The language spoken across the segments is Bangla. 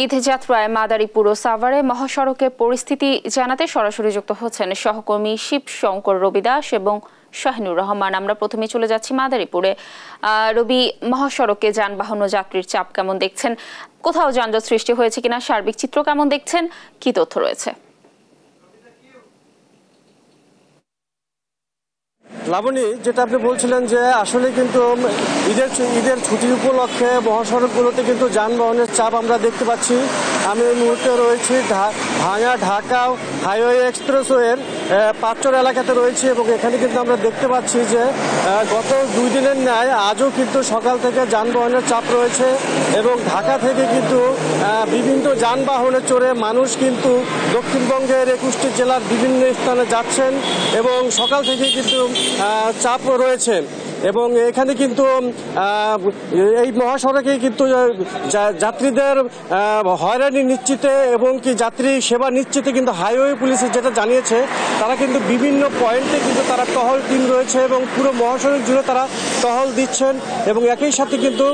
ঈদযাত্রায় মাদারীপুর ও সাভারে মহাসড়কের পরিস্থিতি জানাতে সরাসরি যুক্ত হচ্ছেন সহকর্মী শিবশঙ্কর রবি দাস এবং শাহিনুর রহমান। আমরা প্রথমে চলে যাচ্ছি মাদারীপুরে। রবি, মহাসড়কে যানবাহন ও যাত্রীর চাপ কেমন দেখছেন? কোথাও যানজট সৃষ্টি হয়েছে কিনা, সার্বিক চিত্র কেমন দেখছেন, কি তথ্য রয়েছে? লাবণী, যেটা আপনি বলছিলেন যে আসলে কিন্তু ঈদের ছুটির উপলক্ষে মহাসড়কগুলোতে কিন্তু যানবাহনের চাপ আমরা দেখতে পাচ্ছি। আমি এই মুহূর্তে রয়েছি ভাঙা ঢাকা হাইওয়ে এক্সপ্রেসওয়ের পাঁচচর এলাকাতে রয়েছে এবং এখানে কিন্তু আমরা দেখতে পাচ্ছি যে গত 2 দিনের ন্যায় আজও কিন্তু সকাল থেকে যানবাহনের চাপ রয়েছে এবং ঢাকা থেকে কিন্তু বিভিন্ন যানবাহনে চড়ে মানুষ কিন্তু দক্ষিণবঙ্গের 21টি জেলার বিভিন্ন স্থানে যাচ্ছেন এবং সকাল থেকে কিন্তু চাপ রয়েছে এবং এখানে কিন্তু এই মহাসড়কে কিন্তু যাত্রীদের হয়রানি নিশ্চিতে এবং কি যাত্রী সেবা নিশ্চিতে কিন্তু হাইওয়ে পুলিশের যেটা জানিয়েছে, তারা কিন্তু বিভিন্ন পয়েন্টে কিন্তু তারা টহল টিম রয়েছে এবং পুরো মহাসড়ক জুড়ে তারা টহল দিচ্ছেন এবং একই সাথে কিন্তু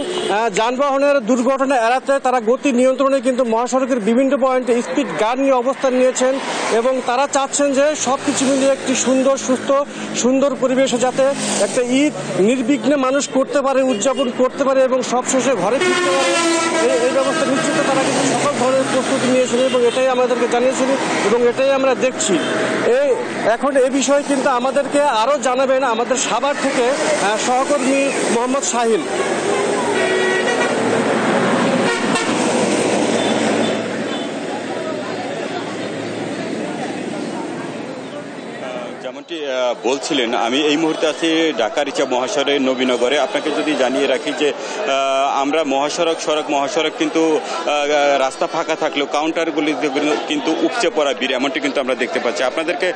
যানবাহনের দুর্ঘটনা এড়াতে তারা গতি নিয়ন্ত্রণে কিন্তু মহাসড়কের বিভিন্ন পয়েন্টে স্পিড গার্ড নিয়ে অবস্থান নিয়েছেন এবং তারা চাচ্ছেন যে সব কিছু মিলিয়ে একটি সুন্দর সুস্থ সুন্দর পরিবেশে যাতে একটা ঈদ নির্বিঘ্নে মানুষ করতে পারে, উদযাপন করতে পারে এবং সবশেষে ঘরে ফিরতে পারে, এই ব্যবস্থা নিশ্চিত তারা কিন্তু সকল ধরনের প্রস্তুতি নিয়েছেন এবং এটাই আমাদেরকে জানিয়েছেন এবং এটাই আমরা দেখছি। এখন এই বিষয়ে কিন্তু আমাদেরকে আরও জানাবেন আমাদের সাভার থেকে সহকর্মী মোহাম্মদ সাহিল। যেমনটি বলছিলেন, আমি এই মুহূর্তে আছি ঢাকা রিচা মহাসড়কের নবীনগরে। আপনাকে যদি জানিয়ে রাখি যে আমরা মহাসড়ক কিন্তু রাস্তা ফাঁকা থাকলেও কাউন্টারগুলিতে কিন্তু উপচে পড়া ভিড়, এমনটি কিন্তু আমরা দেখতে পাচ্ছি। আপনাদেরকে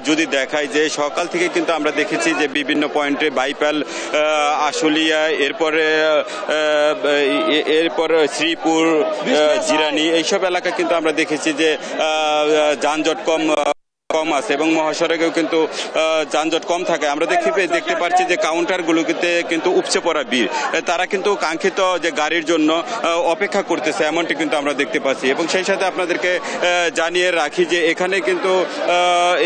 যদি দেখাই যে সকাল থেকে কিন্তু আমরা দেখেছি যে বিভিন্ন পয়েন্টে বাইপাল, আশুলিয়া, এরপর শ্রীপুর, জিরানি, এইসব এলাকা কিন্তু আমরা দেখেছি যে যানজট কম আছে এবং মহাসড়কেও কিন্তু যানজট কম থাকে। আমরা দেখতে পাচ্ছি যে কাউন্টারগুলোতে কিন্তু উপচে পড়া ভিড়, তারা কিন্তু কাঙ্ক্ষিত যে গাড়ির জন্য অপেক্ষা করতেছে, এমনটি কিন্তু আমরা দেখতে পাচ্ছি। এবং সেই সাথে আপনাদেরকে জানিয়ে রাখি যে এখানে কিন্তু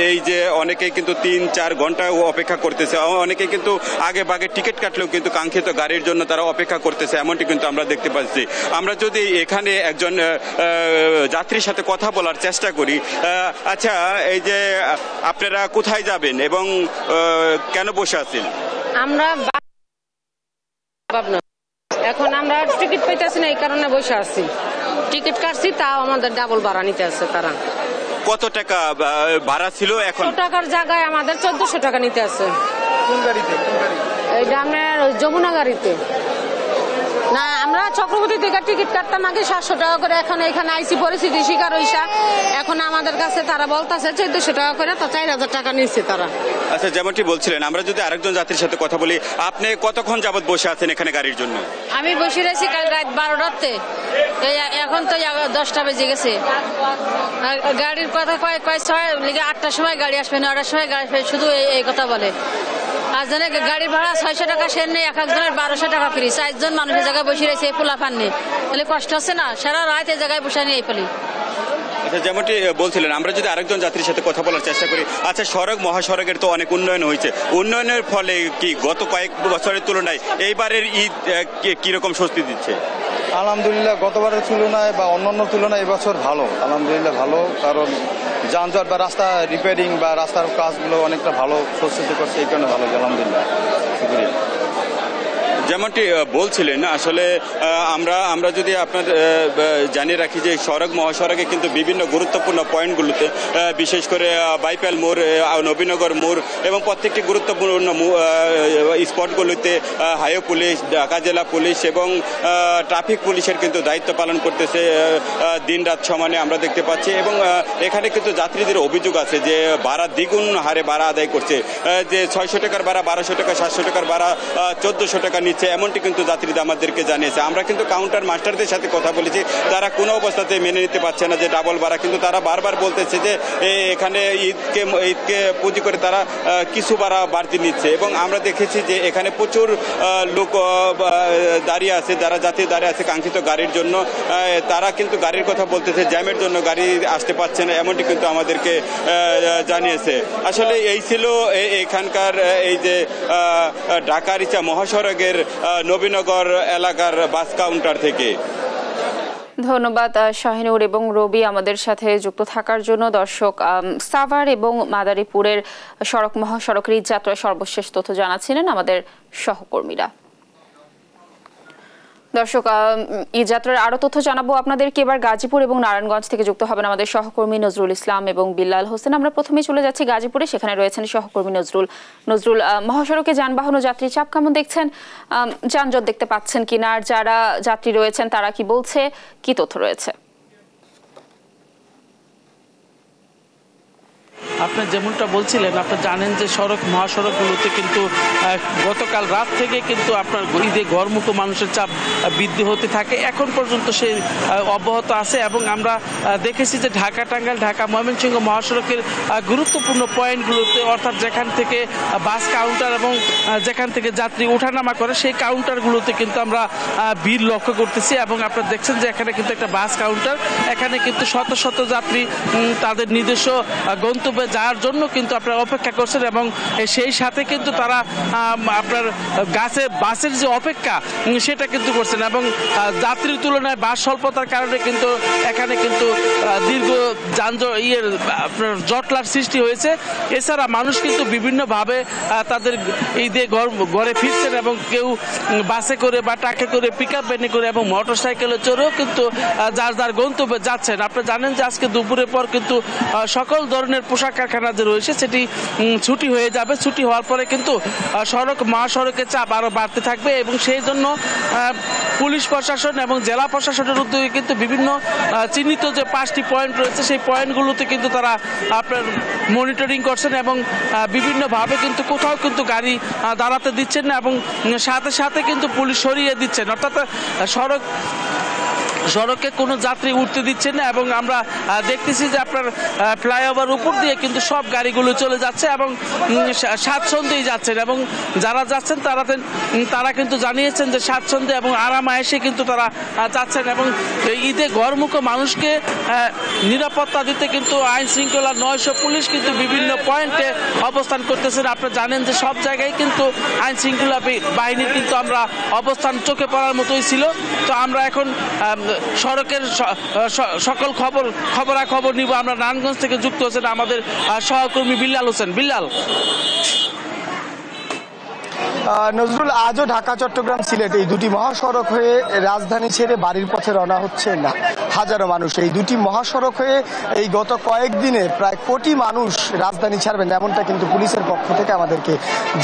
এই যে অনেকেই কিন্তু 3-4 ঘন্টা অপেক্ষা করতেছে, অনেকে কিন্তু আগে ভাগে টিকিট কাটলেও কিন্তু কাঙ্ক্ষিত গাড়ির জন্য তারা অপেক্ষা করতেছে, এমনটি কিন্তু আমরা দেখতে পাচ্ছি। আমরা যদি এখানে একজন যাত্রীর সাথে কথা বলার চেষ্টা করি, আচ্ছা, এই যে আপনারা কোথায় যাবেন এবং কেন বসে আছেন? আমরা এখন আমরা টিকিট পাইতেছি না, এই কারণে বসে আছি। টিকিট কাটছি, তাও আমাদের ডাবল ভাড়া নিতে আছে তারা। কত টাকা ভাড়া ছিল? এখন টাকার জায়গায় আমাদের 1400 টাকা নিতে আছে। কোন গাড়িতে? এইটা আপনার যমুনা গাড়িতে না, আমরা চক্রবর্তী থেকে টিকিট কাটতাম আগে 700 টাকা করে। এখন এখানে আইসি পরিস্থিতি শিকার হইসা এখন আমাদের কাছে তারা বলতেছে 1400 টাকা করে, তো 4000 টাকা নিচ্ছে তারা। আচ্ছা, যেমনটি বলছিলেন, আমরা যদি আরেকজন যাত্রীর সাথে কথা বলি, আপনি কতক্ষণ যাবত বসে আছেন এখানে গাড়ির জন্য? আমি বসে রয়েছি কাল রাত 12টাতে, এখন তো 10টা বেজে গেছে। গাড়ির কথা কয় 8টার সময় গাড়ি আসবে, 9টার সময় গাড়ি আসবে, শুধু এই কথা বলে। আর জানে গাড়ির ভাড়া 600 টাকা সের নেই, এক একজনের 1200 টাকা ফ্রি। 4 জন মানুষের জায়গায় বসে রয়েছে, পোলা পান নেই, তাহলে কষ্ট হচ্ছে না? সারা রাত এই জায়গায় বসে নেই এই ফেলি। আচ্ছা, যেমনটি বলছিলেন, আমরা যদি আরেকজন যাত্রীর সাথে কথা বলার চেষ্টা করি। আচ্ছা, মহাসড়কের তো অনেক উন্নয়ন হয়েছে, উন্নয়নের ফলে কি গত কয়েক বছরের তুলনায় এইবারের ঈদ কিরকম স্বস্তি দিচ্ছে? আলহামদুলিল্লাহ, গতবারের তুলনায় বা অন্যান্য তুলনায় এবছর ভালো, আলহামদুলিল্লাহ ভালো। কারণ যানজট বা রাস্তা রিপেয়ারিং বা রাস্তার কাজগুলো অনেকটা ভালো স্বস্তিতে করছে, এই কারণে ভালো, আলহামদুলিল্লাহ, শুকরিয়া। যেমনটি বলছিলেন, আসলে আমরা যদি আপনার জানিয়ে রাখি যে মহাসড়কে কিন্তু বিভিন্ন গুরুত্বপূর্ণ পয়েন্টগুলোতে, বিশেষ করে বাইপাল মোড়, নবীনগর মোড় এবং প্রত্যেকটি গুরুত্বপূর্ণ স্পটগুলোতে হাইওয়ে পুলিশ, ঢাকা জেলা পুলিশ এবং ট্রাফিক পুলিশের কিন্তু দায়িত্ব পালন করতেছে দিন রাত সমানে, আমরা দেখতে পাচ্ছি। এবং এখানে কিন্তু যাত্রীদের অভিযোগ আছে যে ভাড়া দ্বিগুণ হারে ভাড়া আদায় করছে, যে 600 টাকার ভাড়া 1200 টাকা, 700 টাকার ভাড়া 1400 টাকা নিচ্ছে। নিচ্ছে, এমনটি কিন্তু যাত্রীরা আমাদেরকে জানিয়েছে। আমরা কিন্তু কাউন্টার মাস্টারদের সাথে কথা বলেছি, তারা কোনো অবস্থাতে মেনে নিতে পারছে না যে ডাবল ভাড়া, কিন্তু তারা বারবার বলতেছে যে এখানে ঈদকে পুঁজি করে তারা কিছু ভাড়া বাড়তি নিচ্ছে। এবং আমরা দেখেছি যে এখানে প্রচুর লোক দাঁড়িয়ে আছে, যারা যাত্রী দাঁড়িয়ে আছে কাঙ্ক্ষিত গাড়ির জন্য। তারা কিন্তু গাড়ির কথা বলতেছে, জ্যামের জন্য গাড়ি আসতে পারছে না, এমনটি কিন্তু আমাদেরকে জানিয়েছে। আসলে এই ছিল এখানকার এই যে ঢাকা রিচা মহাসড়কের নবীনগর এলাকার বাস কাউন্টার থেকে। ধন্যবাদ শাহিনুর এবং রবি আমাদের সাথে যুক্ত থাকার জন্য। দর্শক, সাভার এবং মাদারীপুরের সড়ক মহাসড়কের ঈদযাত্রার সর্বশেষ তথ্য জানাচ্ছিলেন আমাদের সহকর্মীরা। দর্শক, ঈদযাত্রার আরো তথ্য জানাবো আপনাদেরকে। এবার গাজীপুর এবং নারায়ণগঞ্জ থেকে যুক্ত হবেন আমাদের সহকর্মী নজরুল ইসলাম এবং বিল্লাল হোসেন। আমরা প্রথমে চলে যাচ্ছি গাজীপুরে, সেখানে রয়েছেন সহকর্মী নজরুল। মহাসড়কে যানবাহন ও যাত্রী চাপ কেমন দেখছেন? যানজট দেখতে পাচ্ছেন কিনা? আর যারা যাত্রী রয়েছেন তারা কি বলছে, কি তথ্য রয়েছে? আপনি যেমনটা বলছিলেন, আপনি জানেন যে মহাসড়কগুলোতে কিন্তু গতকাল রাত থেকে কিন্তু আপনার ঈদে ঘরমুখো মানুষের চাপ বৃদ্ধি হতে থাকে। এখন পর্যন্ত সে অব্যাহত আছে এবং আমরা দেখেছি যে ঢাকা টাঙ্গাইল, ঢাকা ময়মনসিংহ মহাসড়কের গুরুত্বপূর্ণ পয়েন্টগুলোতে, অর্থাৎ যেখান থেকে বাস কাউন্টার এবং যেখান থেকে যাত্রী ওঠানামা করে সেই কাউন্টারগুলোতে কিন্তু আমরা ভিড় লক্ষ্য করতেছি। এবং আপনারা দেখছেন যে এখানে কিন্তু একটা বাস কাউন্টার, এখানে কিন্তু শত শত যাত্রী তাদের নিজস্ব গন্তব্যে যাওয়ার জন্য কিন্তু আপনারা অপেক্ষা করছেন এবং সেই সাথে কিন্তু তারা আপনার বাসের যে অপেক্ষা সেটা কিন্তু করছেন। এবং যাত্রীর তুলনায় বাস স্বল্পতার কারণে কিন্তু এখানে কিন্তু দীর্ঘ আপনার জটলার সৃষ্টি হয়েছে। এছাড়া মানুষ কিন্তু বিভিন্নভাবে তাদের ঈদে ঘরে ফিরছেন এবং কেউ বাসে করে বা ট্রাকে করে, পিক আপ ভ্যানে করে এবং মোটর সাইকেলে চড়েও কিন্তু যার যার গন্তব্যে যাচ্ছেন। আপনারা জানেন যে আজকে দুপুরের পর কিন্তু সকল ধরনের পোশাক কারখানা যে রয়েছে সেটি ছুটি হয়ে যাবে। ছুটি হওয়ার পরে কিন্তু মহাসড়কের চাপ আরও বাড়তে থাকবে এবং সেই জন্য পুলিশ প্রশাসন এবং জেলা প্রশাসনের উদ্যোগে কিন্তু বিভিন্ন চিহ্নিত যে 5টি পয়েন্ট রয়েছে সেই পয়েন্টগুলোতে কিন্তু তারা আপনার মনিটরিং করছেন এবং বিভিন্নভাবে কিন্তু কোথাও কিন্তু গাড়ি দাঁড়াতে দিচ্ছেন না এবং সাথে সাথে কিন্তু পুলিশ সরিয়ে দিচ্ছেন, অর্থাৎ সড়কে কোনো যাত্রী উঠতে দিচ্ছেন না। এবং আমরা দেখতেছি যে আপনার ফ্লাইওভার উপর দিয়ে কিন্তু সব গাড়িগুলো চলে যাচ্ছে এবং স্বাচ্ছন্দ্যেই যাচ্ছেন এবং যারা যাচ্ছেন তারা কিন্তু জানিয়েছেন যে স্বাচ্ছন্দ্য এবং আরামায়েশে কিন্তু তারা যাচ্ছেন। এবং ঈদে ঘরমুখো মানুষকে নিরাপত্তা দিতে কিন্তু আইন শৃঙ্খলা 900 পুলিশ কিন্তু বিভিন্ন পয়েন্টে অবস্থান করতেছেন। আপনারা জানেন যে সব জায়গায় কিন্তু আইন শৃঙ্খলা বাহিনীর কিন্তু আমরা অবস্থান চোখে পড়ার মতোই ছিল। তো আমরা এখন সড়কের সকল খবরাখবর নিব। আমরা নারায়ণগঞ্জ থেকে যুক্ত হচ্ছেন আমাদের সহকর্মী বিল্লাল হোসেন। বিল্লাল। নজরুল, আজও ঢাকা, চট্টগ্রাম, সিলেট এই দুটি মহাসড়ক হয়ে রাজধানী ছেড়ে বাড়ির পথে রওনা হচ্ছে না হাজারো মানুষ। এই দুটি মহাসড়ক হয়ে এই গত কয়েকদিনে প্রায় কোটি মানুষ রাজধানী ছাড়বেন, এমনটা কিন্তু পুলিশের পক্ষ থেকে আমাদেরকে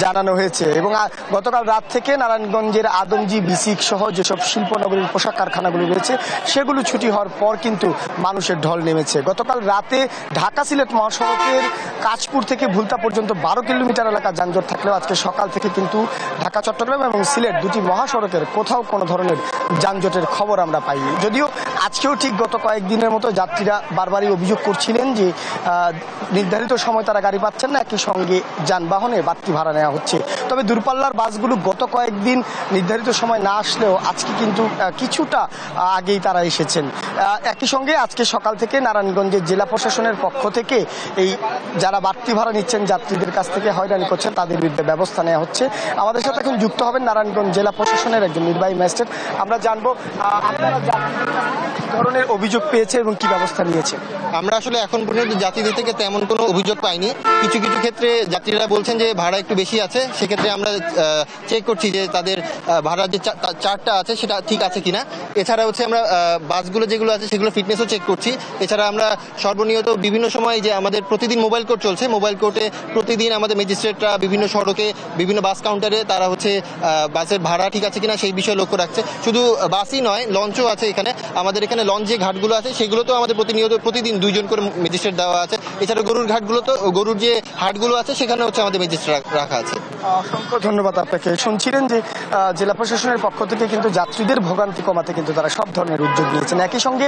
জানানো হয়েছে। এবং গতকাল রাত থেকে নারায়ণগঞ্জের আদমজি, বিসিক সহ যেসব শিল্পনগরীর পোশাক কারখানাগুলো রয়েছে সেগুলো ছুটি হওয়ার পর কিন্তু মানুষের ঢল নেমেছে। গতকাল রাতে ঢাকা সিলেট মহাসড়কের কাঁচপুর থেকে ভুলতা পর্যন্ত 12 কিলোমিটার এলাকা যানজট থাকলেও আজকে সকাল থেকে কিন্তু ঢাকা, চট্টগ্রাম এবং সিলেট দুটি মহাসড়কের কোথাও কোনো ধরনের যানজটের খবর আমরা পাইনি। যদিও আজকেও ঠিক গত কয়েকদিনের মতো যাত্রীরা বারবারই অভিযোগ করছিলেন যে নির্ধারিত সময় তারা গাড়ি পাচ্ছেন না, একই সঙ্গে যানবাহনে বাড়তি ভাড়া নেওয়া হচ্ছে। তবে দূরপাল্লার বাসগুলো গত কয়েকদিন নির্ধারিত সময় না আসলেও আজকে কিন্তু কিছুটা আগেই তারা এসেছেন। একই সঙ্গে আজকে সকাল থেকে নারায়ণগঞ্জের জেলা প্রশাসনের পক্ষ থেকে এই যারা বাড়তি ভাড়া নিচ্ছেন, যাত্রীদের কাছ থেকে হয়রানি করছেন, তাদের বিরুদ্ধে ব্যবস্থা নেওয়া হচ্ছে। আমাদের সাথে এখন যুক্ত হবেন নারায়ণগঞ্জ জেলা প্রশাসনের একজন নির্বাহী ম্যাজিস্ট্রেট। আমরা জানবো আপনারা ধরনের অভিযোগ পেয়েছে এবং কি ব্যবস্থা নিয়েছে। আমরা আসলে এখন পর্যন্ত যাত্রীদের থেকে তেমন কোনো অভিযোগ পাইনি। কিছু কিছু ক্ষেত্রে যাত্রীরা বলছেন যে ভাড়া একটু বেশি আছে, সেক্ষেত্রে আমরা চেক করছি যে তাদের ভাড়ার যে চার্টটা আছে সেটা ঠিক আছে কিনা। এছাড়া হচ্ছে আমরা বাসগুলো যেগুলো আছে সেগুলো ফিটনেসও চেক করছি। এছাড়া আমরা সর্বনিয়ত বিভিন্ন সময় যে আমাদের প্রতিদিন মোবাইল কোর্ট চলছে, মোবাইল কোর্টে প্রতিদিন আমাদের ম্যাজিস্ট্রেটরা বিভিন্ন সড়কে বিভিন্ন বাস কাউন্টারে তারা হচ্ছে বাসের ভাড়া ঠিক আছে কিনা সেই বিষয়ে লক্ষ্য রাখছে। শুধু বাসই নয়, লঞ্চও আছে এখানে। আমাদের এখানে এখানে লঞ্চ যে ঘাটগুলো আছে সেগুলোতেও আমাদের প্রতিদিন 2 জন করে ম্যাজিস্ট্রেট দেওয়া আছে। এছাড়া গরুর গরুর যে হাটগুলো আছে সেখানে হচ্ছে আমাদের ম্যাজিস্ট্রেট রাখা আছে। অসংখ্য ধন্যবাদ আপনাকে। শুনছিলেন যে জেলা প্রশাসনের পক্ষ থেকে কিন্তু যাত্রীদের ভোগান্তি কমাতে কিন্তু তারা সব ধরনের উদ্যোগ নিয়েছেন। একই সঙ্গে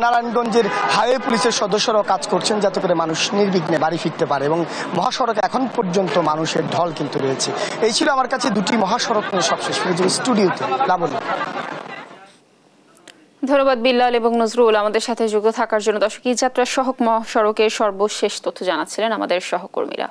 নারায়ণগঞ্জের হাইওয়ে পুলিশের সদস্যরাও কাজ করছেন যাতে করে মানুষ নির্বিঘ্নে বাড়ি ফিরতে পারে, এবং মহাসড়কে এখন পর্যন্ত মানুষের ঢল কিন্তু রয়েছে। এই ছিল আমার কাছে দুটি মহাসড়ক নিয়ে সবশেষ স্টুডিওতে লাবণ্য। ধন্যবাদ বিল্লাল এবং নজরুল আমাদের সাথে যুক্ত থাকার জন্য। দর্শক, যাত্রা সড়ক মহাসড়কের সর্বশেষ তথ্য জানাচ্ছিলেন আমাদের সহকর্মীরা।